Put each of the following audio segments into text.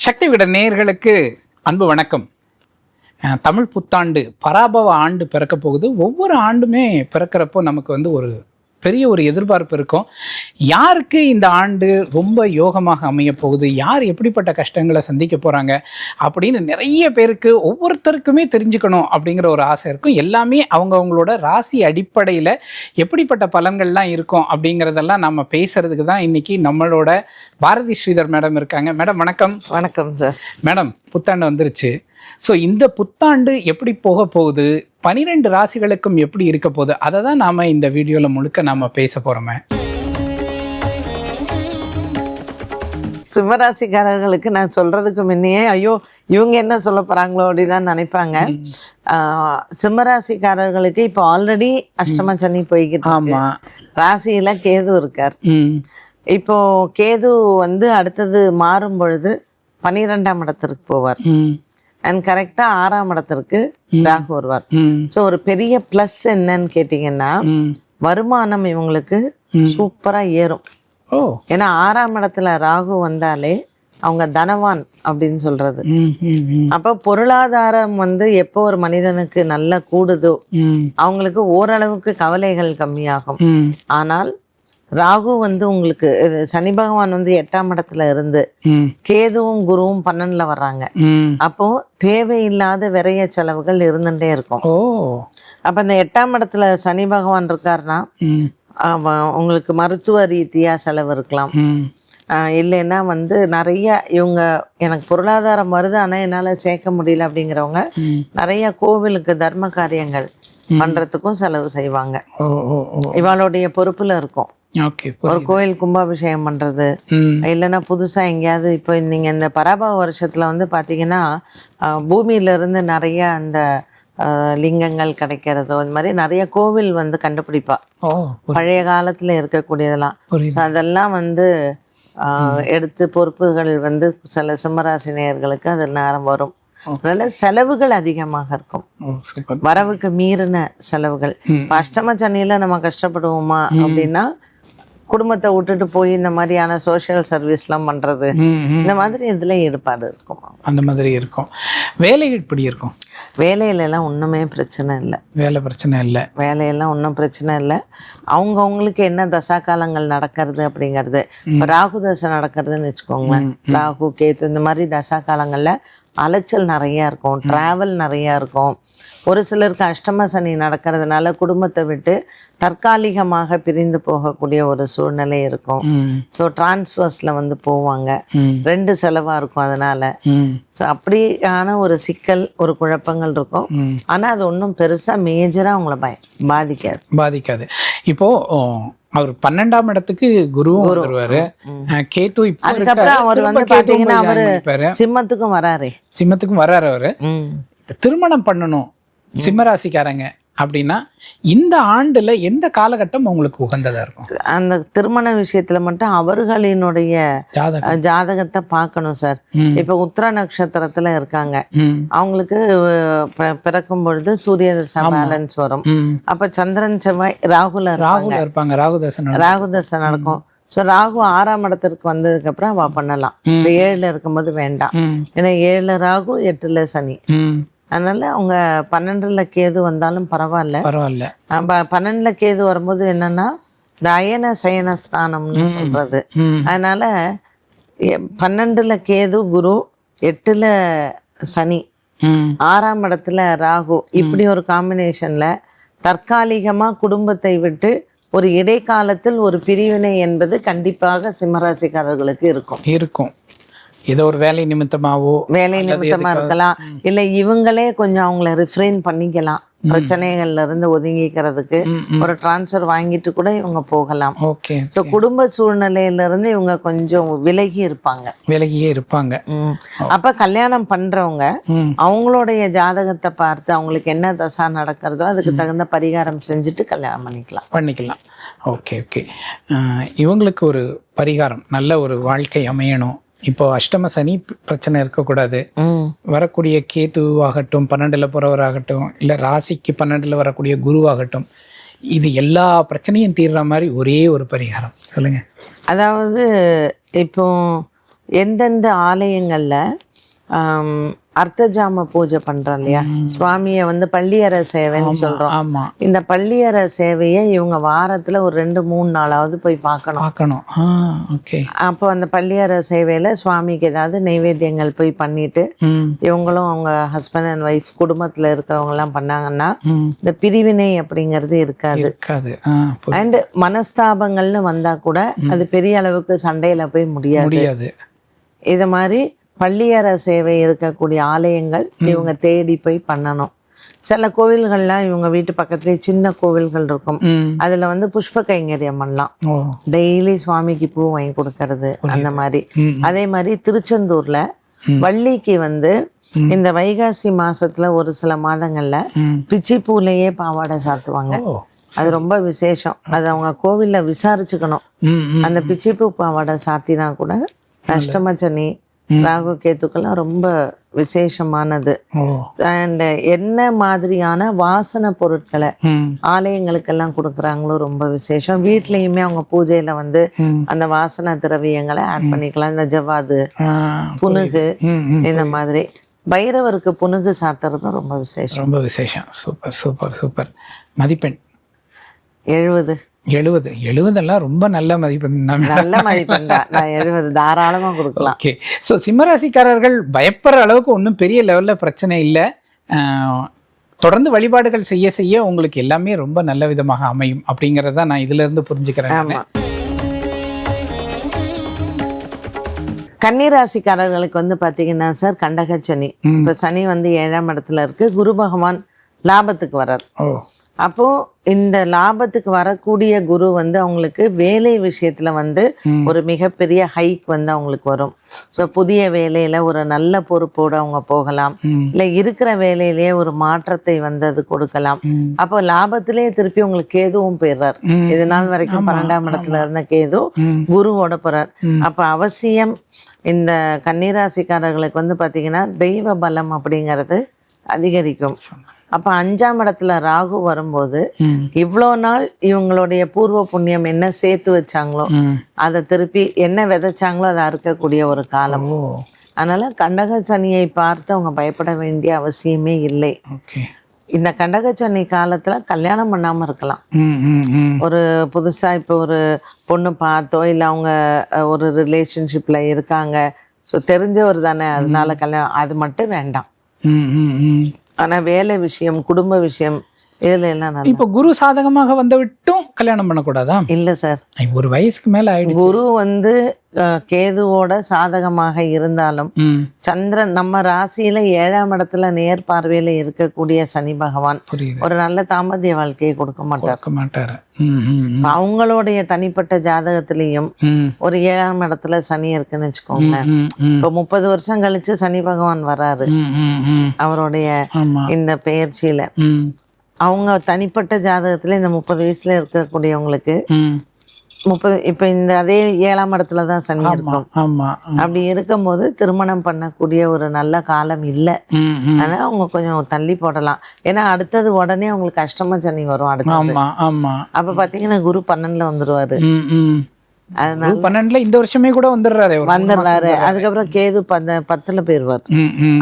சக்தி விகட நேயர்களுக்கு அன்பு வணக்கம். தமிழ் புத்தாண்டு பராபவ ஆண்டு பிறக்க போகுது. ஒவ்வொரு ஆண்டுமே பிறக்கிறப்போ நமக்கு ஒரு பெரிய ஒரு எதிர்பார்ப்பு இருக்கும். யாருக்கு இந்த ஆண்டு ரொம்ப யோகமாக அமைய போகுது, யார் எப்படிப்பட்ட கஷ்டங்களை சந்திக்க போகிறாங்க அப்படின்னு நிறைய பேருக்கு ஒவ்வொருத்தருக்குமே தெரிஞ்சுக்கணும் அப்படிங்கிற ஒரு ஆசை இருக்கும். எல்லாமே அவங்கவுங்களோட ராசி அடிப்படையில் எப்படிப்பட்ட பலன்கள்லாம் இருக்கும் அப்படிங்கிறதெல்லாம் நம்ம பேசுகிறதுக்கு தான் இன்றைக்கி நம்மளோட பாரதி ஸ்ரீதர் மேடம் இருக்காங்க. மேடம் வணக்கம். வணக்கம் சார். மேடம், புத்தாண்டு வந்துருச்சு. ஸோ இந்த புத்தாண்டு எப்படி போக போகுது, 12 ராசிகளுக்கும் எப்படி இருக்க போகுது, அதை தான் நாம் இந்த வீடியோவில் முழுக்க நாம் பேச போகிறோமே. சிம்மராசிக்காரர்களுக்கு நான் சொல்கிறதுக்கு முன்னையே ஐயோ இவங்க என்ன சொல்ல போகிறாங்களோ அப்படின்னு தான் நினைப்பாங்க. சிம்மராசிக்காரர்களுக்கு இப்போ ஆல்ரெடி அஷ்டம சனி போய்கிட்டு இருக்கு. ராசியில் கேது இருக்கார். இப்போ கேது அடுத்தது மாறும் பொழுது 12ஆம் இடத்திற்கு போவார். அண்ட் கரெக்டாக 6ஆம் இடத்திற்கு ராகு வருவார். ஸோ ஒரு பெரிய ப்ளஸ் என்னன்னு கேட்டிங்கன்னா, வருமானம் இவங்களுக்கு சூப்பராக ஏறும். ஏன்னா 6ஆம் இடத்துல ராகு வந்தாலே அவங்க தனவான் அப்படின்னு சொல்றது. அப்போ பொருளாதாரம் எப்போ ஒரு மனிதனுக்கு நல்லா கூடுதோ அவங்களுக்கு ஓரளவுக்கு கவலைகள் கம்மியாகும். ஆனால் ராகு உங்களுக்கு சனி பகவான் 8ஆம் இடத்துல இருந்து கேதுவும் குருவும் 12ல வர்றாங்க. அப்போ தேவையில்லாத விரைய செலவுகள் இருந்துட்டே இருக்கும். அப்ப இந்த 8ஆம் இடத்துல சனி பகவான் இருக்காருன்னா உங்களுக்கு மருத்துவ ரீதியா செலவு இருக்கலாம். இல்லைன்னா நிறைய இவங்க எனக்கு பொருளாதாரம் வருது ஆனா என்னால சேர்க்க முடியல அப்படிங்கிறவங்க நிறைய கோவிலுக்கு தர்ம காரியங்கள் பண்றதுக்கும் செலவு செய்வாங்க. இவளுடைய பொறுப்புல இருக்கும். ஒரு கோயில் கும்பாபிஷேகம் பண்றது, இல்லைன்னா புதுசா எங்கேயாவது இப்போ நீங்க இந்த பராபவ வருஷத்துல பாத்தீங்கன்னா பூமியில இருந்து நிறைய அந்த லிங்கங்கள் கிடைக்கிறதோ இந்த மாதிரி நிறைய கோவில் கண்டுபிடிப்பா. பழைய காலத்துல இருக்கக்கூடியதெல்லாம் அதெல்லாம் எடுத்து பொறுப்புகள் சில சிம்மராசி நேயர்களுக்கு அது நேரம் வரும். அதனால செலவுகள் அதிகமாக இருக்கும், வரவுக்கு மீறின செலவுகள். அஷ்டம சனியில நம்ம கஷ்டப்படுவோமா அப்படின்னா, குடும்பத்தை விட்டுட்டு போய் இந்த மாதிரியான சோஷியல் சர்வீஸ்லாம் பண்றது, இந்த மாதிரி இதுல ஈடுபாடு இருக்கும். அந்த மாதிரி இருக்கும். வேலை எப்படி இருக்கும்? வேலையில எல்லாம் ஒண்ணுமே பிரச்சனை இல்லை. வேலையெல்லாம் ஒன்றும் பிரச்சனை இல்லை. அவங்களுக்கு என்ன தசா காலங்கள் நடக்கிறது அப்படிங்கிறது, ராகு தசை நடக்கிறதுன்னு வச்சுக்கோங்களேன். ராகு கேத்து இந்த மாதிரி தசா காலங்கள்ல அலைச்சல் நிறைய இருக்கும், டிராவல் நிறைய இருக்கும். ஒரு சிலருக்கு அஷ்டம சனி நடக்கிறதுனால குடும்பத்தை விட்டு தற்காலிகமாக பிரிந்து போகக்கூடிய ஒரு சூழ்நிலை இருக்கும். ஸோ டிரான்ஸ்ஃபர்ஸ்ல போவாங்க, 2 செலவா இருக்கும். அதனால ஸோ அப்படியான ஒரு சிக்கல், ஒரு குழப்பங்கள் இருக்கும். ஆனா அது ஒன்றும் பெருசா மேஜரா அவங்கள பாதிக்காது. இப்போ அவர் 12ஆம் இடத்துக்கு குருவும் வருவாரு, கேத்து. அதுக்கப்புறம் அவர் பாத்தீங்கன்னா அவரு சிம்மத்துக்கும் வராரு. அவரு திருமணம் பண்ணணும் சிம்மராசிக்காரங்க அப்படின்னா இந்த ஆண்டுல எந்த காலகட்டம் உங்களுக்கு உகந்ததா இருக்கும்? அந்த திருமண விஷயத்துல மட்டும் அவர்களினுடைய ஜாதகத்தை பார்க்கணும் சார். இப்ப உத்திர நட்சத்திரத்துல இருக்காங்க, அவங்களுக்கு பிறக்கும் பொழுது சூரிய தசை பேலன்ஸ் வரும். அப்ப சந்திரன் செவ்வாய் ராகுல இருப்பாங்க, ராகு தசை நடக்கும். ஸோ ராகு 6ஆம் இடத்திற்கு வந்ததுக்கு அப்புறம் அவ பண்ணலாம். 7ல இருக்கும்போது வேண்டாம். ஏன்னா 7ல ராகு 8ல சனி. அதனால அவங்க 12ல கேது வந்தாலும் பரவாயில்ல. 12ல கேது வரும்போது என்னன்னா இந்த அயன சயனஸ்தானம்னு சொல்றது. அதனால 12ல கேது குரு, 8ல சனி, 6ஆம் இடத்துல ராகு, இப்படி ஒரு காம்பினேஷன்ல தற்காலிகமா குடும்பத்தை விட்டு ஒரு இடைக்காலத்தில் ஒரு பிரிவினை என்பது கண்டிப்பாக சிம்மராசிக்காரர்களுக்கு இருக்கும். ஏதோ ஒரு வேலை நிமித்தமா இருக்கலாம், இல்லை இவங்களே கொஞ்சம் அவங்கள ரிஃப்ரெயின் பண்ணிக்கலாம். பிரச்சனைகள்ல இருந்து ஒதுங்கிக்கிறதுக்கு ஒரு டிரான்ஸ்ஃபர் வாங்கிட்டு கூட இவங்க போகலாம். ஸோ குடும்ப சூழ்நிலையில இருந்து இவங்க கொஞ்சம் விலகியே இருப்பாங்க. அப்ப கல்யாணம் பண்றவங்க அவங்களுடைய ஜாதகத்தை பார்த்து அவங்களுக்கு என்ன தசா நடக்கிறதோ அதுக்கு தகுந்த பரிகாரம் செஞ்சுட்டு கல்யாணம் பண்ணிக்கலாம். ஓகே. இவங்களுக்கு ஒரு பரிகாரம், நல்ல ஒரு வாழ்க்கை அமையணும். இப்போ அஷ்டம சனி பிரச்சனை இருக்கக்கூடாது. வரக்கூடிய கேதுவாகட்டும், 12ல போறவராகட்டும், இல்லை ராசிக்கு 12ல வரக்கூடிய குருவாகட்டும், இது எல்லா பிரச்சனையும் தீர்ற மாதிரி ஒரே ஒரு பரிகாரம் சொல்லுங்க. அதாவது இப்போ எந்தெந்த ஆலயங்கள்ல அர்த்தஜாம பூஜை பண்றோம் இல்லையா, சுவாமியை வந்து பள்ளியறை சேவைன்னு சொல்றோம். ஆமா, இந்த பள்ளியறை சேவையை இவங்க வாரத்துல ஒரு 2-3 நாளாவது போய் பார்க்கணும். ஓகே. அப்போ அந்த பள்ளியறை சேவையில சுவாமிக்கு ஏதாவது நைவேத்தியங்கள் போய் பண்ணிட்டு இவங்களும் அவங்க ஹஸ்பண்ட் அண்ட் ஒய்ஃப் குடும்பத்துல இருக்கிறவங்க எல்லாம் பண்ணாங்கன்னா இந்த பிரிவினை அப்படிங்கிறது இருக்காது. அண்ட் மனஸ்தாபங்கள்னு வந்தா கூட அது பெரிய அளவுக்கு சண்டையில போய் முடியாது. இது மாதிரி பள்ளியறை சேவை இருக்கக்கூடிய ஆலயங்கள் இவங்க தேடி போய் பண்ணணும். சில கோவில்கள்லாம் இவங்க வீட்டு பக்கத்துலேயே சின்ன கோவில்கள் இருக்கும், அதுல வந்து புஷ்ப கைங்கரியம் பண்ணலாம். டெய்லி சுவாமிக்கு பூ வாங்கி கொடுக்கறது அந்த மாதிரி. அதே மாதிரி திருச்செந்தூர்ல வள்ளிக்கு வந்து இந்த வைகாசி மாசத்துல ஒரு சில மாதங்கள்ல பிச்சி பூலையே பாவாடை சாத்துவாங்க. அது ரொம்ப விசேஷம். அது அவங்க கோவில்ல விசாரிச்சுக்கணும். அந்த பிச்சிப்பூ பாவாடை சாத்தினா கூட அஷ்டமச்சனி ராகு கேத்துக்கெல்லாம் ரொம்ப விசேஷமானது. அண்ட் என்ன மாதிரியான வாசனை பொருட்களை ஆலயங்களுக்கெல்லாம் கொடுக்குறாங்களோ ரொம்ப விசேஷம். வீட்லயுமே அவங்க பூஜையில வந்து அந்த வாசனை திரவியங்களை ஆட் பண்ணிக்கலாம். இந்த ஜவ்வாது, புனுகு, இந்த மாதிரி. பைரவருக்கு புனுகு சாத்துறதும் ரொம்ப விசேஷம். Super super super. மதிப்பெண் 70. 70 ரொம்ப நல்ல மதிப்பெண் தான். நல்ல மதிப்பெண் தான். நான் 70 தாராளமா கொடுக்கலாம். ஓகே. ஸோ சிம்மராசிக்காரர்கள் பயப்படுற அளவுக்கு ஒன்றும் பெரிய லெவலில் பிரச்சனை இல்லை. தொடர்ந்து வழிபாடுகள் செய்ய செய்ய உங்களுக்கு எல்லாமே ரொம்ப நல்ல விதமாக அமையும் அப்படிங்கிறத நான் இதுல இருந்து புரிஞ்சுக்கிறேன். கன்னிராசிக்காரர்களுக்கு வந்து பாத்தீங்கன்னா சார், கண்டக சனி. இப்ப சனி வந்து 7ஆம் இடத்துல இருக்கு. குரு பகவான் லாபத்துக்கு வர்றார். அப்போ இந்த லாபத்துக்கு வரக்கூடிய குரு வந்து அவங்களுக்கு வேலை விஷயத்துல வந்து ஒரு மிகப்பெரிய ஹைக் வந்து அவங்களுக்கு வரும். ஸோ புதிய வேலையில ஒரு நல்ல பொறுப்போடு அவங்க போகலாம், இல்லை இருக்கிற வேலையிலேயே ஒரு மாற்றத்தை வந்து அது கொடுக்கலாம். அப்போ லாபத்திலேயே திருப்பி உங்களுக்கு கேதுவும் போயிடுறார். இது நாள் வரைக்கும் 12ஆம் இடத்துல இருந்த கேது குருவோட போறார். அப்போ அவசியம் இந்த கன்னிராசிக்காரர்களுக்கு வந்து பாத்தீங்கன்னா தெய்வ பலம் அப்படிங்கிறது அதிகரிக்கும். அப்ப 5ஆம் இடத்துல ராகு வரும்போது இவ்வளோ நாள் இவங்களுடைய பூர்வ புண்ணியம் என்ன சேர்த்து வச்சாங்களோ அதை திருப்பி என்ன விதைச்சாங்களோ அதை அறுக்கக்கூடிய ஒரு காலம். அதனால கண்டக சனியை பார்த்து அவங்க பயப்பட வேண்டிய அவசியமே இல்லை. இந்த கண்டக சனி காலத்துல கல்யாணம் பண்ணாம இருக்கலாம். ஒரு புதுசா இப்போ ஒரு பொண்ணு பார்த்தோ இல்லை அவங்க ஒரு ரிலேஷன்ஷிப்ல இருக்காங்க, ஸோ தெரிஞ்சவர் தானே, அதனால கல்யாணம் அது மட்டும் வேண்டாம். ஆனா வேலை விஷயம், குடும்ப விஷயம், இதுல எல்லாம் இப்போ குரு சாதகமாக வந்து விட்டும் கல்யாணம் பண்ணக்கூடாதா? இல்ல சார், ஒரு வயசுக்கு மேல ஆயிடுச்சு. குரு வந்து கேதுவோட சாதகமாக இருந்தாலும் சந்திரன் நம்ம ராசியில 7ஆம் இடத்துல நேர் பார்வையில இருக்கக்கூடிய சனி பகவான் ஒரு நல்ல தாம்பத்திய வாழ்க்கையை கொடுக்க மாட்டாரு. அவங்களுடைய தனிப்பட்ட ஜாதகத்திலையும் ஒரு 7ஆம் இடத்துல சனி இருக்குன்னு வச்சுக்கோங்களேன். இப்போ 30 வருஷம் கழிச்சு சனி பகவான் வராரு அவருடைய இந்த பெயர்ச்சியில. அவங்க தனிப்பட்ட ஜாதகத்துல இந்த 30 வயசுல இருக்கக்கூடியவங்களுக்கு 30 இப்ப இந்த அதே 7ஆம் இடத்துல தான் சனி இருக்கும். அப்படி இருக்கும்போது திருமணம் பண்ணக்கூடிய ஒரு நல்ல காலம் இல்லை. ஆனா அவங்க கொஞ்சம் தள்ளி போடலாம். ஏன்னா அடுத்தது உடனே அவங்களுக்கு அஷ்டம சனி வரும் அடுத்தது. அப்ப பாத்தீங்கன்னா குரு 12ல வந்துருவாரு. அதனால 12ல இந்த வருஷமே கூட வந்துடுறாரு. அதுக்கப்புறம் கேது 10ல போயிருவார்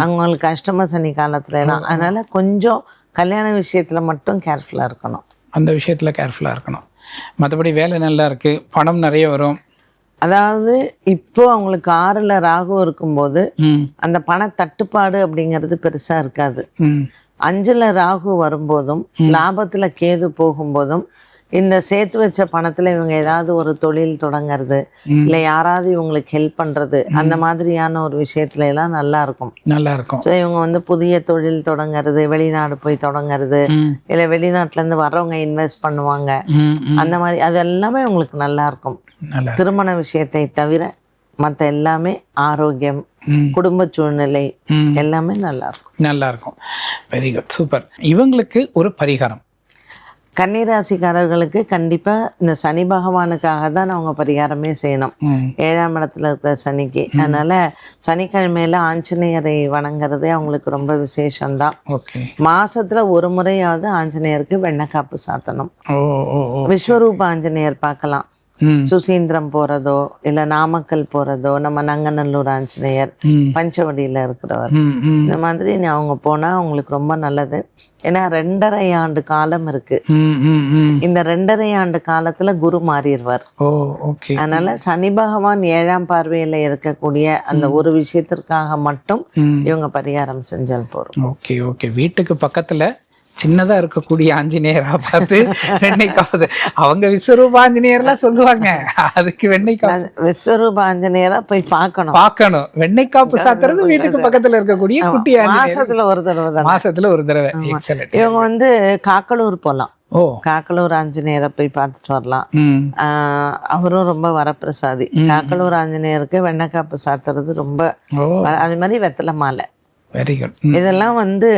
அவங்களுக்கு அஷ்டம சனி காலத்துல எல்லாம். அதனால கொஞ்சம் கல்யாண விஷயத்துல மட்டும் கேர்ஃபுல்லா இருக்கணும். அந்த விஷயத்துல கேர்ஃபுல்லா இருக்கணும். மற்றபடி வேலை நல்லா இருக்கு, பணம் நிறைய வரும். அதாவது இப்போ அவங்களுக்கு 6ல ராகு இருக்கும்போது அந்த பண தட்டுப்பாடு அப்படிங்கிறது பெருசா இருக்காது. 5ல ராகு வரும்போதும் லாபத்துல கேது போகும்போதும் இந்த சேர்த்து வச்ச பணத்துல இவங்க ஏதாவது ஒரு தொழில் தொடங்கிறது, இல்லை யாராவது இவங்களுக்கு ஹெல்ப் பண்றது, அந்த மாதிரியான ஒரு விஷயத்துல எல்லாம் நல்லா இருக்கும். ஸோ இவங்க வந்து புதிய தொழில் தொடங்கிறது, வெளிநாடு போய் தொடங்கிறது, இல்லை வெளிநாட்டுல இருந்து வர்றவங்க இன்வெஸ்ட் பண்ணுவாங்க, அந்த மாதிரி அது எல்லாமே உங்களுக்கு நல்லா இருக்கும். திருமண விஷயத்தை தவிர மற்ற எல்லாமே ஆரோக்கியம், குடும்ப சூழ்நிலை எல்லாமே நல்லா இருக்கும். Very good, super. இவங்களுக்கு ஒரு பரிகாரம் கன்னிராசிக்காரர்களுக்கு கண்டிப்பா இந்த சனி பகவானுக்காக தான் அவங்க பரிகாரமே செய்யணும். 7ஆம் இடத்துல இருக்கிற சனிக்கு. அதனால சனிக்கிழமையில ஆஞ்சநேயரை வணங்குறதே அவங்களுக்கு ரொம்ப விசேஷம்தான். மாசத்துல ஒரு முறையாவது ஆஞ்சநேயருக்கு வெண்ணக்காப்பு சாத்தணும். விஸ்வரூப ஆஞ்சநேயர் பார்க்கலாம். சுசீந்திரம் போறதோ இல்ல நாமக்கல் போறதோ, நம்ம நங்கநல்லூர் ஆஞ்சநேயர், பஞ்சவடியில இருக்கிறவர், இந்த மாதிரி அவங்க போனா அவங்களுக்கு ரொம்ப நல்லது. ஏன்னா 2.5 ஆண்டு காலம் இருக்கு. இந்த 2.5 ஆண்டு காலத்துல குரு மாறிடுவார். அதனால சனி பகவான் 7ஆம் பார்வையில இருக்கக்கூடிய அந்த ஒரு விஷயத்திற்காக மட்டும் இவங்க பரிகாரம் செஞ்சால் போறோம். Okay okay. வீட்டுக்கு பக்கத்துல சின்னதா இருக்கக்கூடிய ஆஞ்சநேயரா பார்த்து வெண்ணெய்க்காவது, அவங்க விஸ்வரூப ஆஞ்சநேயர்லாம் சொல்லுவாங்க, அதுக்கு வெண்ணெய்க்காப்பு விஸ்வரூப ஆஞ்சநேயரா போய் பார்க்கணும். வெண்ணெய்க்காப்பு சாத்துறது வீட்டுக்கு பக்கத்துல இருக்கக்கூடிய குட்டி மாசத்துல ஒரு தடவை தான். மாசத்துல ஒரு தடவை. எக்ஸலென்ட். இவங்க வந்து காக்கலூர் போலாம். காக்கலூர் ஆஞ்சநேயரை போய் பார்த்துட்டு வரலாம். அவரும் ரொம்ப வரப்பிரசாதி. காக்கலூர் ஆஞ்சநேயருக்கு வெண்ணெய்க்காப்பு சாத்துறது ரொம்ப, அது மாதிரி வெத்தலை மாலை, வெரி குட். இதெல்லாம் வந்து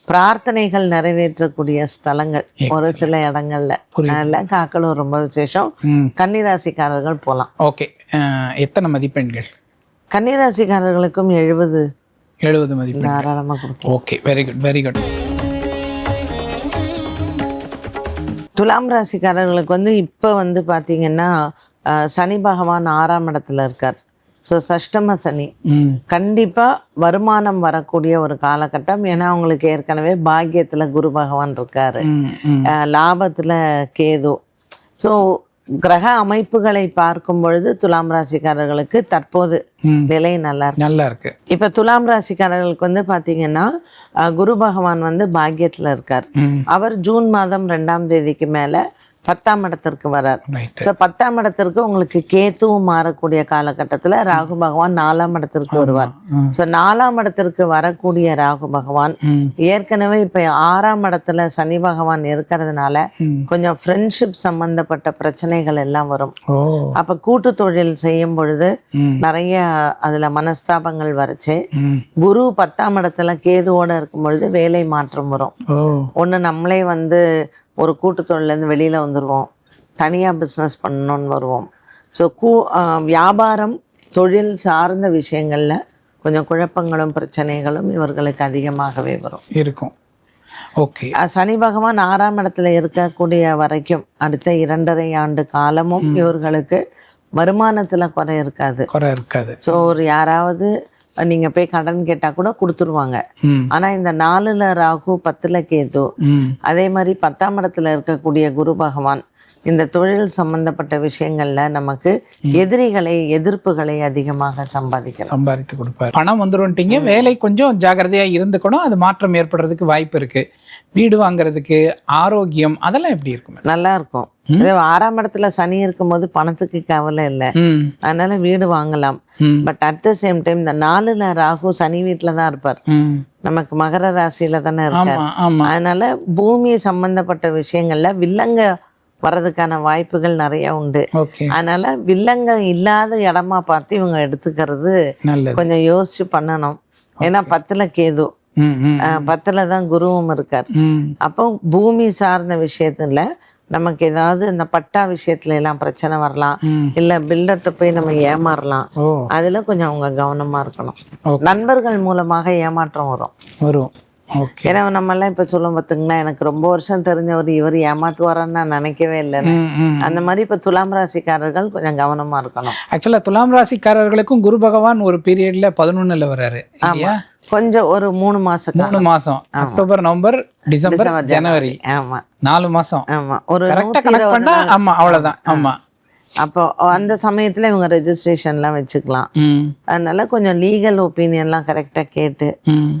பிரார்த்தனைகள் நிறைவேற்றக்கூடிய ஸ்தலங்கள் ஒரு சில இடங்கள்ல. அதெல்லாம் காக்கலூர் ரொம்ப விசேஷம். கன்னிராசிக்காரர்கள் போலாம். ஓகே. எத்தனை மதிப்பெண்கள்? கன்னிராசிக்காரர்களுக்கும் 70 மதிப்பெண் தாராளமா கொடுக்கும். Okay, very good very good. துலாம் ராசிக்காரர்களுக்கு வந்து இப்போ வந்து பார்த்தீங்கன்னா சனி பகவான் 6ஆம் இடத்துல இருக்கார். ஸோ சஷ்டம சனி கண்டிப்பாக வருமானம் வரக்கூடிய ஒரு காலகட்டம். ஏன்னா அவங்களுக்கு ஏற்கனவே பாக்கியத்தில் குரு பகவான் இருக்காரு, லாபத்தில் கேது. ஸோ கிரக அமைப்புகளை பார்க்கும் பொழுது துலாம் ராசிக்காரர்களுக்கு தற்போது நிலை நல்லா இருக்கு. இப்ப துலாம் ராசிக்காரர்களுக்கு வந்து பாத்தீங்கன்னா குரு பகவான் வந்து பாக்கியத்துல இருக்கார். அவர் ஜூன் மாதம் 2ஆம் தேதிக்கு மேல 10ஆம் இடத்திற்கு வரார். ஸோ 10ஆம் இடத்திற்கு உங்களுக்கு கேத்துவும் மாறக்கூடிய காலகட்டத்தில் ராகு பகவான் 4ஆம் இடத்திற்கு வருவார். ஸோ 4ஆம் இடத்திற்கு வரக்கூடிய ராகு பகவான் ஏற்கனவே இப்போ 6ஆம் இடத்துல சனி பகவான் இருக்கிறதுனால கொஞ்சம் ஃப்ரெண்ட்ஷிப் சம்பந்தப்பட்ட பிரச்சனைகள் எல்லாம் வரும். அப்போ கூட்டு தொழில் செய்யும் பொழுது நிறைய அதுல மனஸ்தாபங்கள் வரைச்சு, குரு 10ஆம் இடத்துல கேதுவோட இருக்கும் பொழுது வேலை மாற்றம் வரும். ஒன்று நம்மளே வந்து ஒரு கூட்டு தொழிலேருந்து வெளியில் வந்துடுவோம், தனியாக பிஸ்னஸ் பண்ணணும்னு வருவோம். ஸோ வியாபாரம் தொழில் சார்ந்த விஷயங்களில் கொஞ்சம் குழப்பங்களும் பிரச்சனைகளும் இவர்களுக்கு அதிகமாகவே இருக்கும். ஓகே. சனி பகவான் 6ஆம் இடத்துல இருக்கக்கூடிய வரைக்கும் அடுத்த 2.5 ஆண்டு காலமும் இவர்களுக்கு வருமானத்தில் குறை இருக்காது. ஸோ ஒரு யாராவது நீங்க போய் கடன் கேட்டா கூட கொடுத்துருவாங்க. ஆனா இந்த 4ல ராகு 10ல கேது, அதே மாதிரி 10ஆம் இடத்துல இருக்கக்கூடிய குரு பகவான் இந்த தொழில் சம்பந்தப்பட்ட விஷயங்கள்ல நமக்கு எதிர்ப்புகளை அதிகமாக சம்பாதித்து கொடுப்பாரு. பணம் வந்துருவீங்க, வேலை கொஞ்சம் ஜாகிரதையா இருந்துக்கணும், அது மாற்றம் ஏற்படுறதுக்கு வாய்ப்பு இருக்கு. வீடு வாங்குறதுக்கு, ஆரோக்கியம், அதெல்லாம் எப்படி இருக்கும்? நல்லா இருக்கும். 6ஆம் இடத்துல சனி இருக்கும்போது பணத்துக்கு கவலை இல்லை, அதனால வீடு வாங்கலாம். But at the same time இந்த 4ல ராகு சனி வீட்டுல தான் இருப்பார், நமக்கு மகர ராசியில தானே இருக்கார். அதனால பூமி சம்பந்தப்பட்ட விஷயங்கள்ல வில்லங்க வர்றதுக்கான வாய்ப்புகள் நிறைய உண்டு. அதனால வில்லங்க இல்லாத இடமா பார்த்து இவங்க எடுத்துக்கிறது கொஞ்சம் யோசிச்சு பண்ணணும். ஏன்னா 10ல கேது, 10ல தான் குருவும் இருக்கார். அப்போ பூமி சார்ந்த விஷயத்துல நமக்கு ஏதாவது இந்த பட்டா விஷயத்துல எல்லாம் பிரச்சனை வரலாம், இல்ல பில்டர்கிட்ட போய் நம்ம ஏமாறலாம். அதுல கொஞ்சம் அவங்க கவனமா இருக்கணும். நண்பர்கள் மூலமாக ஏமாற்றம் வரும். ஏன்னா நம்ம எல்லாம் இப்ப சொல்லுவோம் பாத்தீங்கன்னா, எனக்கு ரொம்ப வருஷம் தெரிஞ்சவர் இவர் ஏமாத்துவாரான்னு நான் நினைக்கவே இல்லைன்னு. அந்த மாதிரி இப்ப துலாம் ராசிக்காரர்கள் கொஞ்சம் கவனமா இருக்கணும். ஆக்சுவலா துலாம் ராசிக்காரர்களுக்கும் குரு பகவான் ஒரு பீரியட்ல 11ல வர்றாரு. கொஞ்சம் ஒரு 3 மாசம் அக்டோபர், நவம்பர், டிசம்பர், ஜனவரி. 4 மாசம். ஒரு அவ்வளவுதான். அப்போ அந்த சமயத்துல இவங்க ரெஜிஸ்ட்ரேஷன்லாம் வச்சுக்கலாம். அதனால கொஞ்சம் லீகல் ஒப்பீனியன்லாம் கரெக்டா கேட்டு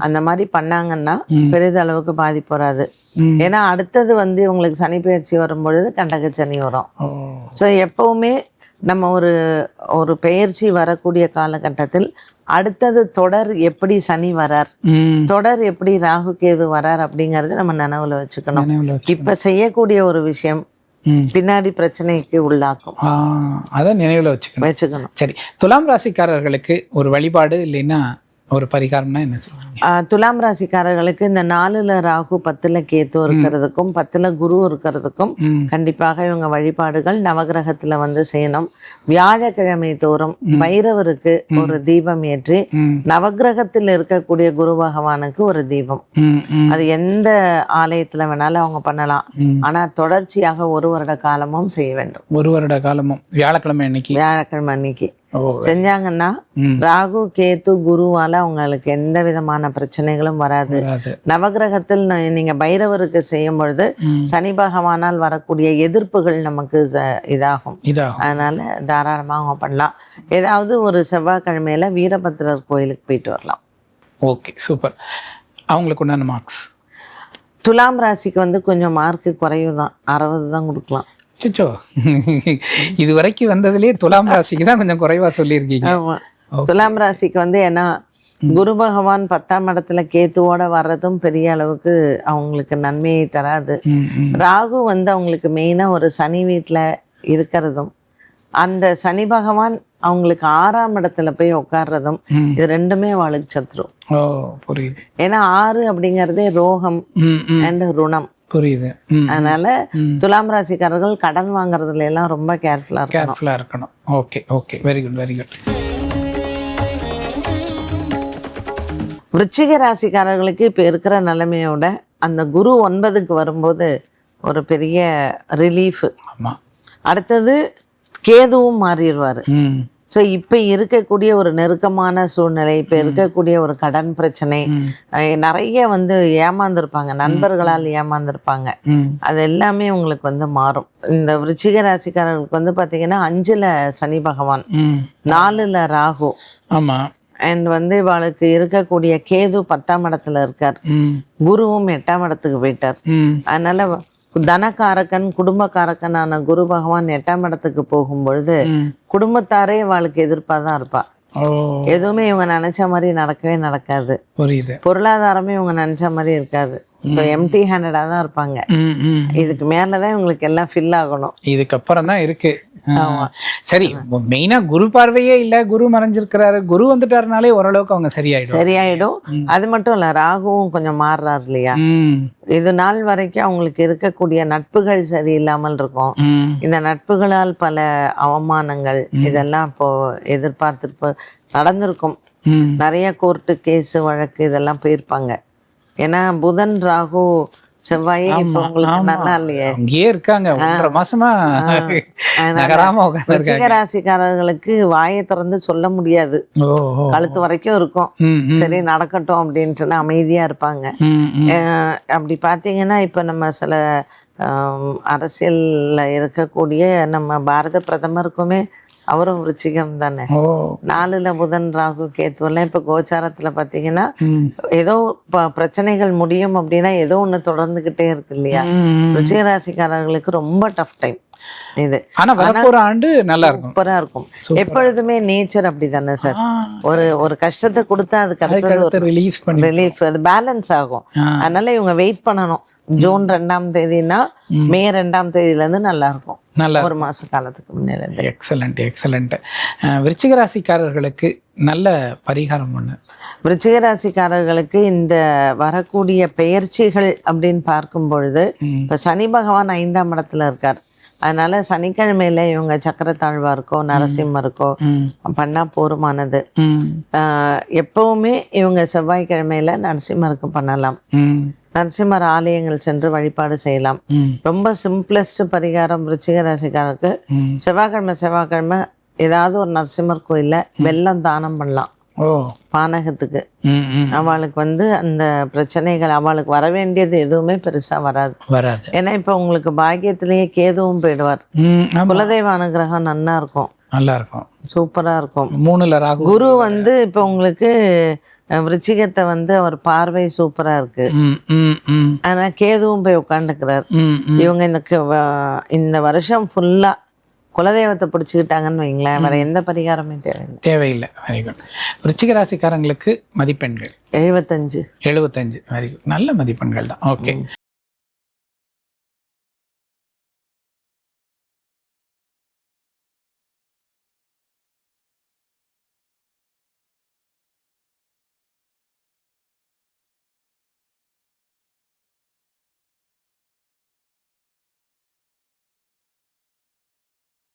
அந்த மாதிரி பண்ணாங்கன்னா பெரிதளவுக்கு பாதிப்பு வராது. ஏன்னா அடுத்தது வந்து இவங்களுக்கு சனி பயிற்சி வரும்பொழுது கண்டக சனி வரும். ஸோ எப்பவுமே நம்ம ஒரு பெயர்ச்சி வரக்கூடிய காலகட்டத்தில் அடுத்தது தொடர் எப்படி சனி வரார், தொடர் எப்படி ராகு கேது வரார் அப்படிங்கறது நம்ம நினைவுல வச்சுக்கணும். இப்ப செய்யக்கூடிய ஒரு விஷயம் பின்னாடி பிரச்சனைக்கு உள்ளாக்கும், அதை நினைவுல வச்சுக்கணும். வச்சுக்கணும். சரி, துலாம் ராசிக்காரர்களுக்கு ஒரு வழிபாடு இல்லைன்னா ஒரு பரிகாரம்னா என்ன சொல்லுவீங்க? துலாம் ராசிக்காரர்களுக்கு இந்த 4ல் ராகு 10ல் கேது இருக்கிறதுக்கும் 10ல் குரு இருக்கிறதுக்கும் கண்டிப்பாக இவங்க வழிபாடுகள் நவகிரகத்துல வந்து செய்யணும். வியாழக்கிழமை தோறும் பைரவருக்கு ஒரு தீபம் ஏற்றி நவகிரகத்தில் இருக்கக்கூடிய குரு பகவானுக்கு ஒரு தீபம், அது எந்த ஆலயத்துல வேணாலும் அவங்க பண்ணலாம். ஆனா தொடர்ச்சியாக 1 வருட காலமும் செய்ய வேண்டும். 1 வருட காலமும் வியாழக்கிழமை அன்னைக்கு செஞ்சாங்கன்னா ராகு கேது குருவால அவங்களுக்கு எந்த விதமான பிரச்சனைகளும் வராது. நவகிரகத்தில் நீங்க பைரவருக்கு செய்யும் பொழுது சனி பகவானால் வரக்கூடிய எதிர்ப்புகள் நமக்கு இதாகும். அதனால தாராளமாக அவங்க பண்ணலாம். ஏதாவது ஒரு செவ்வாய்க்கிழமையில வீரபத்ரர் கோயிலுக்கு போயிட்டு வரலாம். Okay, super. அவங்களுக்கு உண்டான மார்க்ஸ்? துலாம் ராசிக்கு வந்து கொஞ்சம் மார்க்கு குறைவு தான், 60 தான் கொடுக்கலாம். சிச்சோ, இது வரைக்கும் வந்ததுலேயே துலாம் ராசிக்கு தான் கொஞ்சம் குறைவா சொல்லியிருக்கீங்க. துலாம் ராசிக்கு வந்து ஏன்னா குரு பகவான் 10ஆம் இடத்துல கேத்துவோட வர்றதும் பெரிய அளவுக்கு அவங்களுக்கு நன்மையை தராது. ராகு வந்து அவங்களுக்கு மெயினா ஒரு சனி வீட்டில் இருக்கிறதும், அந்த சனி பகவான் அவங்களுக்கு 6ஆம் இடத்துல போய் உட்கார்றதும், இது ரெண்டுமே அவளுக்கு சத்ரு. புரியுது. ஏன்னா 6 அப்படிங்கறதே ரோகம் அண்ட் ருணம். புரியுது. அதனால துலாம் ராசிக்காரர்கள் கடன் வாங்குறதுல எல்லாம் ரொம்ப கேர்ஃபுல்லா இருக்கணும். Okay okay, very good very good. விருச்சிக ராசிக்காரர்களுக்கு இப்ப இருக்கிற நிலைமையோட அந்த குரு 9க்கு வரும்போது ஒரு பெரிய ரிலீஃப். அடுத்தது கேதுவும் மாறிடுவாரு. ஸோ இப்போ இருக்கக்கூடிய ஒரு நெருக்கமான சூழ்நிலை, இப்போ இருக்கக்கூடிய ஒரு கடன் பிரச்சனை, நிறைய வந்து ஏமாந்துருப்பாங்க, நண்பர்களால் ஏமாந்துருப்பாங்க, அது எல்லாமே உங்களுக்கு வந்து மாறும். இந்த விருச்சிக ராசிக்காரர்களுக்கு வந்து பார்த்தீங்கன்னா 5ல் சனி பகவான், 4ல் ராகு, அண்ட் வந்து இவளுக்கு இருக்கக்கூடிய கேது 10ஆம் இடத்துல இருக்கார், குருவும் 8ஆம் இடத்துக்கு போயிட்டார். அதனால தனக்காரக்கன் குடும்பக்காரக்கனான குரு பகவான் 8ஆம் இடத்துக்கு போகும் பொழுது குடும்பத்தாரே அவளுக்கு எதிர்ப்பாதான் இருப்பா. எதுவுமே இவங்க நினைச்ச மாதிரி நடக்கவே நடக்காது. பொருளாதாரமே இவங்க நினைச்ச மாதிரி இருக்காது. ஸோ எம்டி ஹேண்டடாக தான் இருப்பாங்க. இதுக்கு மேலதான் இவங்களுக்கு எல்லாம் ஃபில் ஆகணும். இதுக்கப்புறம் தான் இருக்கு. சரி, மெயினா குரு பார்வையே இல்ல, குரு மறைஞ்சிருக்கிறாரு, குரு வந்துட்டாருனாலே ஓரளவுக்கு அவங்க சரியாயிடும். அது மட்டும் இல்ல, ராகுவும் கொஞ்சம் மாறுறாரு இல்லையா. இது நாள் வரைக்கும் அவங்களுக்கு இருக்கக்கூடிய நட்புகள் சரியில்லாமல் இருக்கும். இந்த நட்புகளால் பல அவமானங்கள் இதெல்லாம் இப்போ எதிர்பார்த்து நடந்திருக்கும். நிறைய கோர்ட்டு கேஸ் வழக்கு இதெல்லாம் போயிருப்பாங்க. ஏன்னா புதன் ராகு செவ்வாயே இப்ப உங்களுக்கு நல்லா இல்லையே, அங்கேயே இருக்காங்க 1.5 மாசமா. விருச்சிக ராசிக்காரர்களுக்கு வாயை திறந்து சொல்ல முடியாது, கழுத்து வரைக்கும் இருக்கும். சரி நடக்கட்டும் அப்படின்ட்டு அமைதியா இருப்பாங்க. அப்படி பாத்தீங்கன்னா இப்ப நம்ம சில அரசியல்ல இருக்கக்கூடிய நம்ம பாரத பிரதமருக்குமே அவரும் விருச்சிகம் தானே. 4ல் புதன் ராகு கேத்துவெல்லாம் இப்ப கோச்சாரத்துல பாத்தீங்கன்னா ஏதோ பிரச்சனைகள் முடியும் அப்படின்னா ஏதோ ஒண்ணு தொடர்ந்துகிட்டே இருக்கு இல்லையா. விருச்சிக ராசிக்காரர்களுக்கு ரொம்ப டஃப் டைம் இது. ஆனா வரப்போற ஆண்டு நல்லா இருக்கும், சூப்பரா இருக்கும். எப்பொழுதுமே நேச்சர் அப்படிதானே சார். ஒரு கஷ்டத்தை கொடுத்தா அதுக்கு ரிலீஃப், அது பேலன்ஸ் ஆகும். அதனால இவங்க வெயிட் பண்ணணும். ஜூன் 2ஆம் தேதினா மே 2ஆம் தேதியில இருந்து நல்லா இருக்கும், ஒரு மாச காலத்துக்கு முன்னால. எக்ஸலண்ட். விருச்சிக ராசிக்காரர்களுக்கு நல்ல பரிகாரம் ஒண்ணு. விருச்சிக ராசிக்காரர்களுக்கு இந்த வரக்கூடிய பெயர்ச்சிகள் அப்படின்னு பார்க்கும் பொழுது இப்ப சனி பகவான் 5ஆம் இடத்துல இருக்கார். அதனால சனிக்கிழமையில இவங்க சக்கரத்தாழ்வாருக்கோ நரசிம்மருக்கோ பண்ணா போருமானது. எப்பவுமே இவங்க செவ்வாய்க்கிழமையில நரசிம்மருக்கு பண்ணலாம். நரசிம்மர் ஆலயங்கள் சென்று வழிபாடு செய்யலாம். ரொம்ப சிம்பிளஸ்ட் பரிகாரம் விருச்சிக ராசிக்காரருக்கு செவ்வாய்க்கிழமை ஏதாவது ஒரு நரசிம்மர் கோயில்ல வெல்லம் தானம் பண்ணலாம். பானகத்துக்கு அவளுக்கு வந்து அந்த பிரச்சனைகள் அவளுக்கு வர வேண்டியது எதுவுமே பெருசா வராது. ஏன்னா இப்ப உங்களுக்கு பாக்கியத்திலேயே கேதுவும் போயிடுவார். குலதெய்வ அனுகிரகம் நல்லா இருக்கும், சூப்பரா இருக்கும். 3ல் ராகு. குரு வந்து இப்ப உங்களுக்கு விருச்சிகத்தை வந்து அவர் பார்வை சூப்பரா இருக்கு. ஆனா கேதுவும் போய் உட்காந்துக்கிறார். இவங்க இந்த வருஷம் ஃபுல்லா குலதெய்வத்தை பிடிச்சிக்கிட்டாங்கன்னு வைங்களேன், வேற எந்த பரிகாரமே தேவையில்லை. Very good. விருச்சிக ராசிக்காரங்களுக்கு மதிப்பெண்கள் 75. வெரி குட், நல்ல மதிப்பெண்கள் தான். ஓகே.